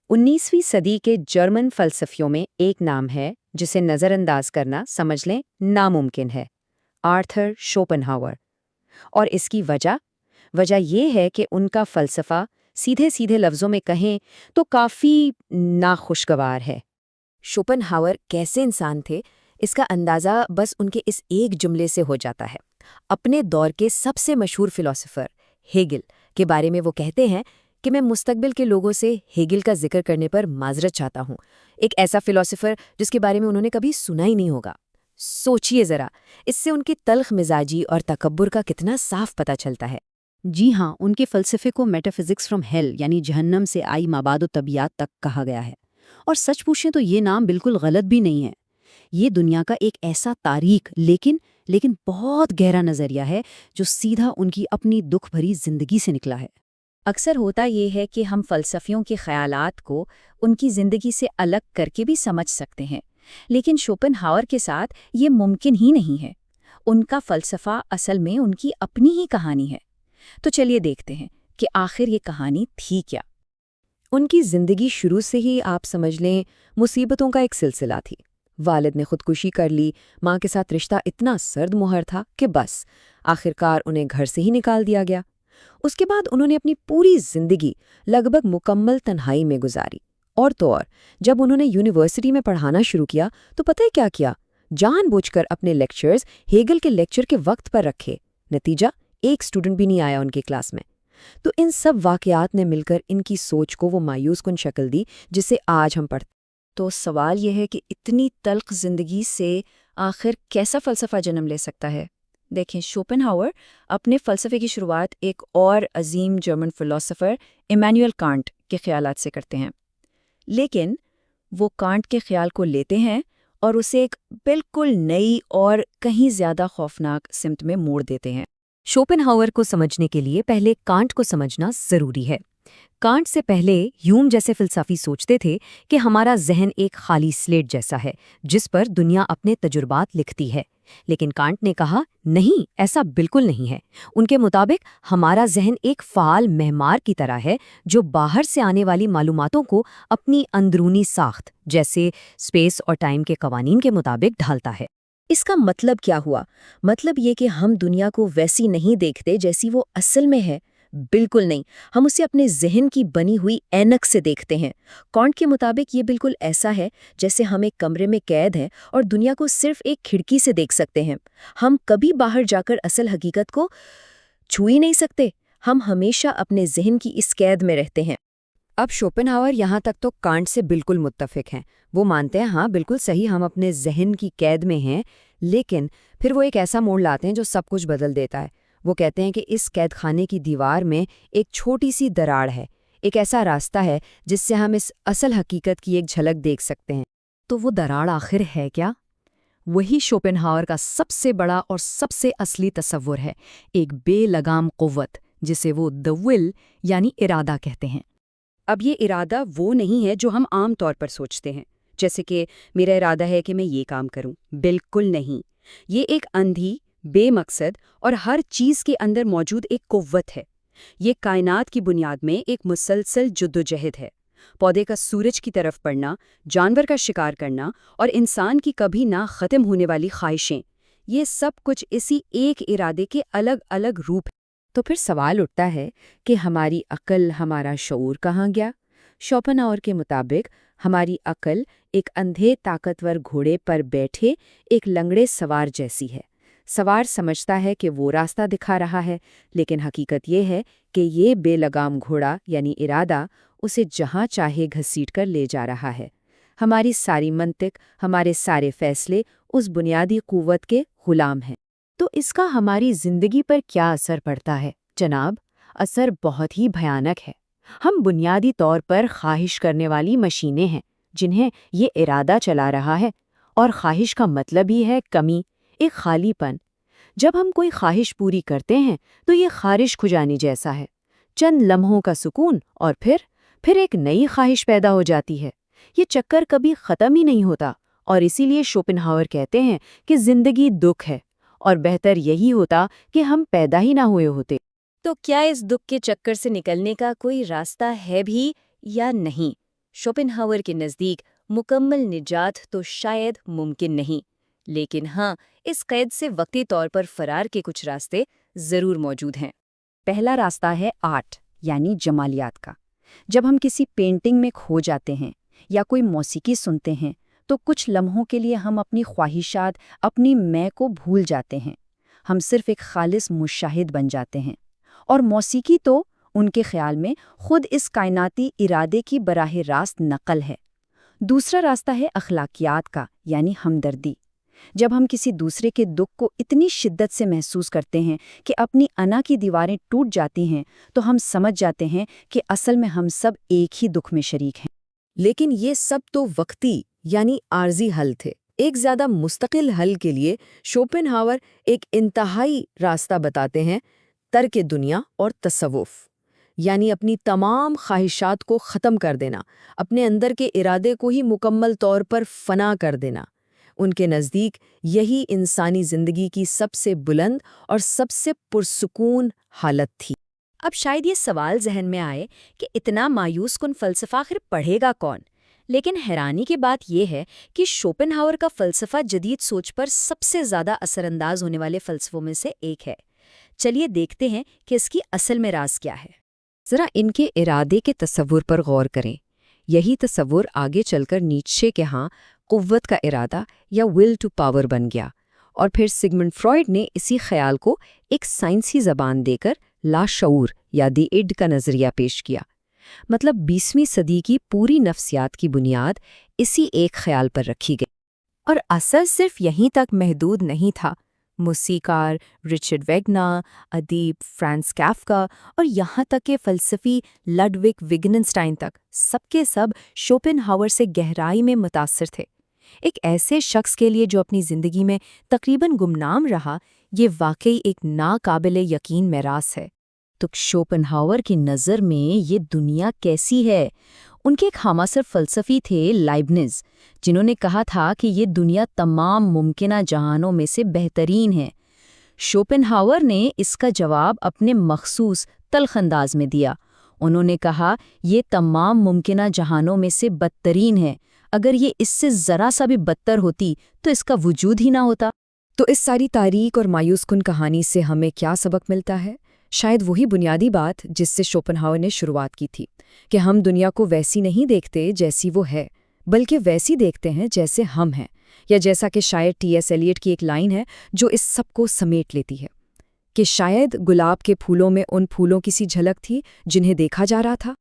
19वीं सदी के जर्मन फलसफियों में एक नाम है जिसे नज़रअंदाज करना समझ लें नामुमकिन है। Arthur Schopenhauer. और इसकी वजह ये है कि उनका फ़लसफ़ा सीधे सीधे लफ्ज़ों में कहें तो काफ़ी नाखुशगवार है। शोपेनहावर कैसे इंसान थे, इसका अंदाज़ा बस उनके इस एक जुमले से हो जाता है। अपने दौर के सबसे मशहूर फिलोसोफर हेगल के बारे में वो कहते हैं कि मैं मुस्तकबिल के लोगों से हेगल का जिक्र करने पर माजरत चाहता हूँ। एक ऐसा फिलोसोफर जिसके बारे में उन्होंने कभी सुना ही नहीं होगा। सोचिए ज़रा, इससे उनकी तल्ख मिजाजी और तकब्बुर का कितना साफ पता चलता है। जी हाँ, उनके फ़लसफ़े को मेटाफिज़िक्स फ्रॉम हेल यानी जहन्नम से आई माबाद तबियात तक कहा गया है। और सच पूछें तो ये नाम बिल्कुल गलत भी नहीं है। ये दुनिया का एक ऐसा तारीख लेकिन बहुत गहरा नज़रिया है जो सीधा उनकी अपनी दुख भरी जिंदगी से निकला है। अक्सर होता ये है कि हम फ़लसफ़ियों के ख़यालात को उनकी ज़िंदगी से अलग करके भी समझ सकते हैं, लेकिन शोपेनहावर के साथ ये मुमकिन ही नहीं है। उनका फ़लसफ़ा असल में उनकी अपनी ही कहानी है। तो चलिए देखते हैं कि आखिर ये कहानी थी क्या। उनकी ज़िंदगी शुरू से ही आप समझ लें मुसीबतों का एक सिलसिला थी। वालिद ने खुदकुशी कर ली, माँ के साथ रिश्ता इतना सर्द मुहर था कि बस आखिरकार उन्हें घर से ही निकाल दिया गया। उसके बाद उन्होंने अपनी पूरी जिंदगी लगभग मुकम्मल तन्हाई में गुजारी। और तो और जब उन्होंने यूनिवर्सिटी में पढ़ाना शुरू किया तो पता है क्या किया? जानबूझकर अपने लेक्चर्स हेगल के लेक्चर के वक्त पर रखे। नतीजा, एक स्टूडेंट भी नहीं आया उनकी क्लास में। तो इन सब वाकयात ने मिलकर इनकी सोच को वो मायूस कुन शक्ल दी जिसे आज हम पढ़ते। तो सवाल यह है कि इतनी तल्ख ज़िंदगी से आखिर कैसा फ़लसफ़ा जन्म ले सकता है। देखें, शोपेनहावर अपने फ़लसफ़े की शुरुआत एक और अजीम जर्मन फ़िलोसोफर इमैनुएल कांट के ख़यालात से करते हैं, लेकिन वो कांट के ख़्याल को लेते हैं और उसे एक बिल्कुल नई और कहीं ज़्यादा खौफनाक सिमत में मोड़ देते हैं। शोपेनहावर को समझने के लिए पहले कांट को समझना जरूरी है। कांट से पहले ह्यूम जैसे फिलसाफी सोचते थे कि हमारा जहन एक खाली स्लेट जैसा है जिस पर दुनिया अपने तजुर्बात लिखती है। लेकिन कांट ने कहा नहीं, ऐसा बिल्कुल नहीं है। उनके मुताबिक हमारा जहन एक फ़ाल मेहमार की तरह है जो बाहर से आने वाली मालूमातों को अपनी अंदरूनी साख्त जैसे स्पेस और टाइम के कवानीन के मुताबिक ढालता है। इसका मतलब क्या हुआ? मतलब ये कि हम दुनिया को वैसी नहीं देखते जैसी वो असल में है। बिल्कुल नहीं, हम उसे अपने जहन की बनी हुई ऐनक से देखते हैं। कांट के मुताबिक ये बिल्कुल ऐसा है जैसे हम एक कमरे में कैद हैं और दुनिया को सिर्फ एक खिड़की से देख सकते हैं। हम कभी बाहर जाकर असल हकीकत को छू ही नहीं सकते। हम हमेशा अपने जहन की इस कैद में रहते हैं। अब शोपेनहावर यहाँ तक तो कांट से बिल्कुल मुत्तफिक हैं। वो मानते हैं हाँ बिल्कुल सही, हम अपने जहन की कैद में हैं, लेकिन फिर वो एक ऐसा मोड़ लाते हैं जो सब कुछ बदल देता है। वो कहते हैं कि इस कैद खाने की दीवार में एक छोटी सी दरार है, एक ऐसा रास्ता है जिससे हम इस असल हकीकत की एक झलक देख सकते हैं। तो वो दरार आखिर है क्या? वही शोपेनहावर का सबसे बड़ा और सबसे असली तसव्वुर है, एक बेलगाम क़ुव्वत जिसे वो द विल यानी इरादा कहते हैं। अब ये इरादा वो नहीं है जो हम आम तौर पर सोचते हैं, जैसे कि मेरा इरादा है कि मैं ये काम करूं। बिल्कुल नहीं। ये एक अंधी, बेमकसद और हर चीज़ के अंदर मौजूद एक कुव्वत है। ये कायनात की बुनियाद में एक मुसलसल जुद्दोजहद है। पौधे का सूरज की तरफ बढ़ना, जानवर का शिकार करना और इंसान की कभी ना ख़त्म होने वाली ख्वाहिशें, ये सब कुछ इसी एक इरादे के अलग अलग रूप हैं। तो फिर सवाल उठता है कि हमारी अक्ल, हमारा शऊर कहाँ गया? शोपेनहावर के मुताबिक हमारी अक्ल एक अंधे ताकतवर घोड़े पर बैठे एक लंगड़े सवार जैसी है। सवार समझता है कि वो रास्ता दिखा रहा है, लेकिन हकीकत ये है कि ये बेलगाम घोड़ा यानी इरादा उसे जहाँ चाहे घसीट कर ले जा रहा है। हमारी सारी मंतिक, हमारे सारे फैसले उस बुनियादी कुव्वत के गुलाम हैं। तो इसका हमारी जिंदगी पर क्या असर पड़ता है? जनाब, असर बहुत ही भयानक है। हम बुनियादी तौर पर ख्वाहिश करने वाली मशीनें हैं जिन्हें ये इरादा चला रहा है, और ख्वाहिश का मतलब ही है कमी, एक खालीपन। जब हम कोई ख्वाहिश पूरी करते हैं तो ये खारिश खुजानी जैसा है, चंद लम्हों का सुकून और फिर एक नई ख्वाहिश पैदा हो जाती है। ये चक्कर कभी ख़त्म ही नहीं होता, और इसीलिए शोपेनहावर कहते हैं कि जिंदगी दुख है और बेहतर यही होता कि हम पैदा ही ना हुए होते। तो क्या इस दुख के चक्कर से निकलने का कोई रास्ता है भी या नहीं? شوپنہاور کے نزدیک مکمل نجات تو شاید ممکن نہیں، لیکن ہاں اس قید سے وقتی طور پر فرار کے کچھ راستے ضرور موجود ہیں۔ پہلا راستہ ہے آرٹ یعنی جمالیات کا۔ جب ہم کسی پینٹنگ میں کھو جاتے ہیں یا کوئی موسیقی سنتے ہیں تو کچھ لمحوں کے لیے ہم اپنی خواہشات، اپنی میں کو بھول جاتے ہیں۔ ہم صرف ایک خالص مشاہد بن جاتے ہیں، اور موسیقی تو ان کے خیال میں خود اس کائناتی ارادے کی براہ راست نقل ہے۔ دوسرا راستہ ہے اخلاقیات کا یعنی ہمدردی۔ جب ہم کسی دوسرے کے دکھ کو اتنی شدت سے محسوس کرتے ہیں کہ اپنی انا کی دیواریں ٹوٹ جاتی ہیں تو ہم سمجھ جاتے ہیں کہ اصل میں ہم سب ایک ہی دکھ میں شریک ہیں۔ لیکن یہ سب تو وقتی یعنی عارضی حل تھے۔ ایک زیادہ مستقل حل کے لیے شوپنہاور ایک انتہائی راستہ بتاتے ہیں، ترک دنیا اور تصوف، یعنی اپنی تمام خواہشات کو ختم کر دینا، اپنے اندر کے ارادے کو ہی مکمل طور پر فنا کر دینا۔ ان کے نزدیک یہی انسانی زندگی کی سب سے بلند اور سب سے پرسکون حالت تھی۔ اب شاید یہ سوال ذہن میں آئے کہ اتنا مایوس کن فلسفہ آخر پڑھے گا کون؟ لیکن حیرانی کی بات یہ ہے کہ شوپنہاور کا فلسفہ جدید سوچ پر سب سے زیادہ اثر انداز ہونے والے فلسفوں میں سے ایک ہے۔ چلیے دیکھتے ہیں کہ اس کی اصل میں راز کیا ہے۔ ذرا ان کے ارادے کے تصور پر غور کریں۔ یہی تصور آگے چل کر نیچے کے ہاں قوت کا ارادہ یا ول ٹو پاور بن گیا، اور پھر سگمنڈ فرائیڈ نے اسی خیال کو ایک سائنسی زبان دے کر لاشعور یا دی اڈ کا نظریہ پیش کیا۔ مطلب 20ویں صدی کی پوری نفسیات کی بنیاد اسی ایک خیال پر رکھی گئی۔ اور اثر صرف یہیں تک محدود نہیں تھا۔ موسیقار رچرڈ ویگنا، ادیب فرانس کافکا اور یہاں تک کہ فلسفی لڈوگ وگنسٹائن تک سب کے سب شوپنہاور سے گہرائی میں متاثر تھے۔ ایک ایسے شخص کے لیے جو اپنی زندگی میں تقریباً گمنام رہا، یہ واقعی ایک ناقابل یقین میراث ہے۔ تو شوپنہاور کی نظر میں یہ دنیا کیسی ہے؟ ان کے ایک ہم عصر فلسفی تھے لائبنز، جنہوں نے کہا تھا کہ یہ دنیا تمام ممکنہ جہانوں میں سے بہترین ہے۔ شوپنہاور نے اس کا جواب اپنے مخصوص تلخ انداز میں دیا۔ انہوں نے کہا یہ تمام ممکنہ جہانوں میں سے بدترین ہے۔ اگر یہ اس سے ذرا سا بھی بدتر ہوتی تو اس کا وجود ہی نہ ہوتا۔ تو اس ساری تاریک اور مایوس کن کہانی سے ہمیں کیا سبق ملتا ہے؟ شاید وہی بنیادی بات جس سے شوپنہاور نے شروعات کی تھی، کہ ہم دنیا کو ویسی نہیں دیکھتے جیسی وہ ہے، بلکہ ویسی دیکھتے ہیں جیسے ہم ہیں، یا جیسا کہ شاعر ٹی ایس ایلیٹ کی ایک لائن ہے جو اس سب کو سمیٹ لیتی ہے، کہ شاید گلاب کے پھولوں میں ان پھولوں کی سی جھلک تھی جنہیں دیکھا جا رہا تھا۔